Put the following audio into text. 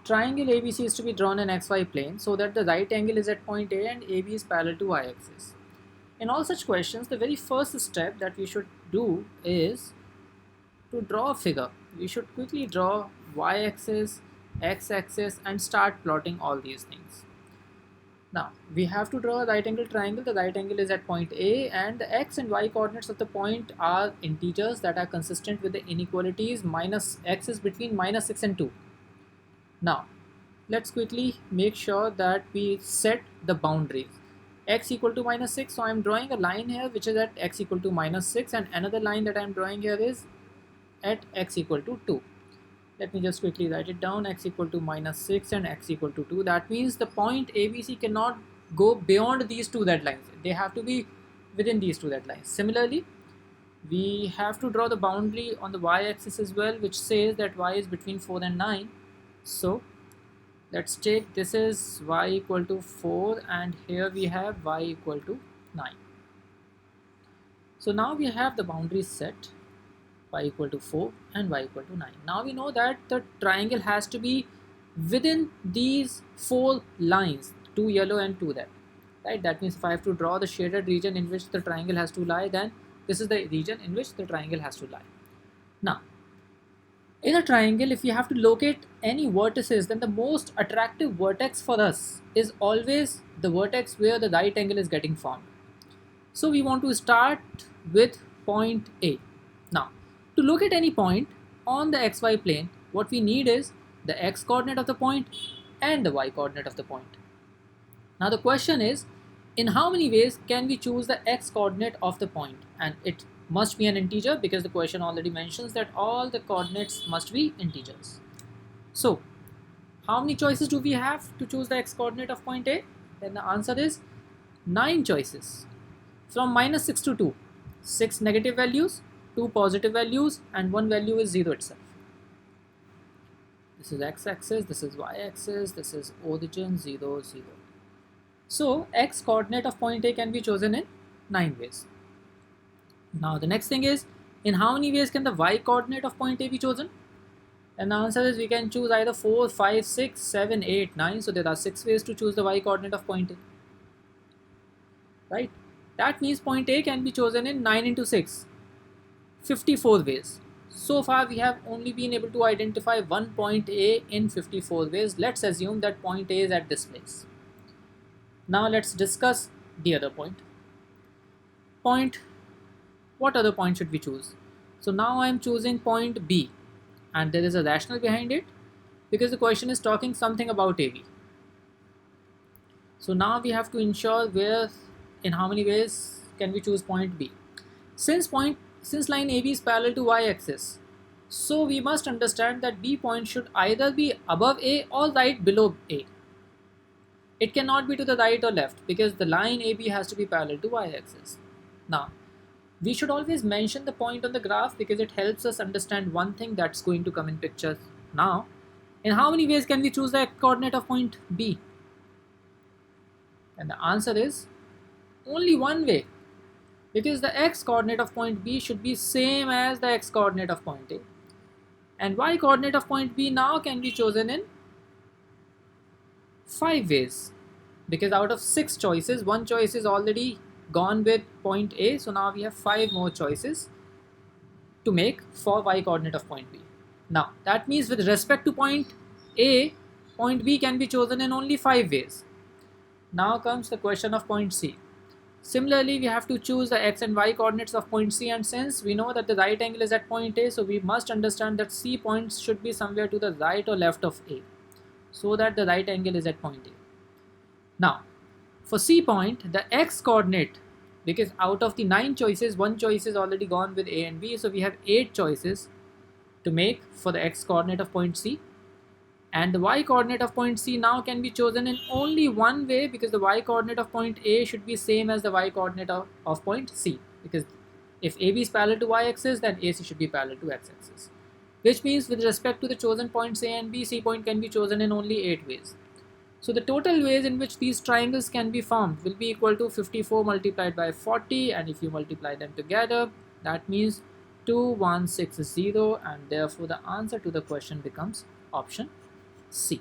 triangle ABC is to be drawn in XY plane so that the right angle is at point A and AB is parallel to Y axis. In all such questions, the very first step that we should do is to draw a figure. We should quickly draw Y axis, X axis and start plotting all these things. Now, we have to draw a right angle triangle. The right angle is at point A and the X and Y coordinates of the point are integers that are consistent with the inequalities. Minus X is between minus 6 and 2. Now, let's quickly make sure that we set the boundaries. X equal to minus 6, so I'm drawing a line here which is at x equal to minus 6 and another line that I'm drawing here is at x equal to 2. Let me just quickly write it down, x equal to minus 6 and x equal to 2. That means the point ABC cannot go beyond these two deadlines. They have to be within these two deadlines. Similarly, we have to draw the boundary on the y-axis as well, which says that y is between 4 and 9. So let's take this is y equal to 4 and here we have y equal to 9. So now we have the boundaries set, y equal to 4 and y equal to 9. Now we know that the triangle has to be within these 4 lines, 2 yellow and 2 red, right? That means if I have to draw the shaded region in which the triangle has to lie, then this is the region in which the triangle has to lie. Now, in a triangle, if you have to locate any vertices, then the most attractive vertex for us is always the vertex where the right angle is getting formed. So we want to start with point A. Now, to locate any point on the xy plane, what we need is the x coordinate of the point and the y coordinate of the point. Now the question is, in how many ways can we choose the x coordinate of the point? And it must be an integer because the question already mentions that all the coordinates must be integers. So how many choices do we have to choose the x coordinate of point A? Then the answer is 9 choices. From minus 6 to 2, 6 negative values, 2 positive values and 1 value is 0 itself. This is x-axis, this is y-axis, this is origin 0, 0. So x coordinate of point A can be chosen in 9 ways. Now the next thing is, in how many ways can the y coordinate of point A be chosen? And the answer is we can choose either 4, 5, 6, 7, 8, 9. So there are 6 ways to choose the y coordinate of point A. Right? That means point A can be chosen in 9 into 6. 54 ways. So far we have only been able to identify one point A in 54 ways. Let's assume that point A is at this place. Now let's discuss the other point. What other point should we choose? So now I am choosing point B and there is a rationale behind it because the question is talking something about AB. So now we have to ensure in how many ways can we choose point B. Since line AB is parallel to y-axis, so we must understand that B point should either be above A or right below A. It cannot be to the right or left because the line AB has to be parallel to y-axis. Now, we should always mention the point on the graph because it helps us understand one thing that's going to come in picture now. In how many ways can we choose the coordinate of point B? And the answer is only one way, because the x coordinate of point B should be same as the x coordinate of point A. And y coordinate of point B now can be chosen in 5 ways, because out of 6 choices, 1 choice is already gone with point A, so now we have 5 more choices to make for y coordinate of point B. Now that means with respect to point A, point B can be chosen in only 5 ways. Now comes the question of point C. Similarly, we have to choose the x and y coordinates of point C, and since we know that the right angle is at point A, so we must understand that C points should be somewhere to the right or left of A, so that the right angle is at point A. Now, for C point, the x coordinate, because out of the 9 choices, 1 choice is already gone with A and B, so we have 8 choices to make for the x coordinate of point C. And the y coordinate of point C now can be chosen in only one way, because the y coordinate of point A should be same as the y coordinate of point C, because if AB is parallel to y-axis, then AC should be parallel to x-axis, which means with respect to the chosen points A and B, C point can be chosen in only 8 ways. So the total ways in which these triangles can be formed will be equal to 54 multiplied by 40, and if you multiply them together, that means 2160, and therefore the answer to the question becomes option C.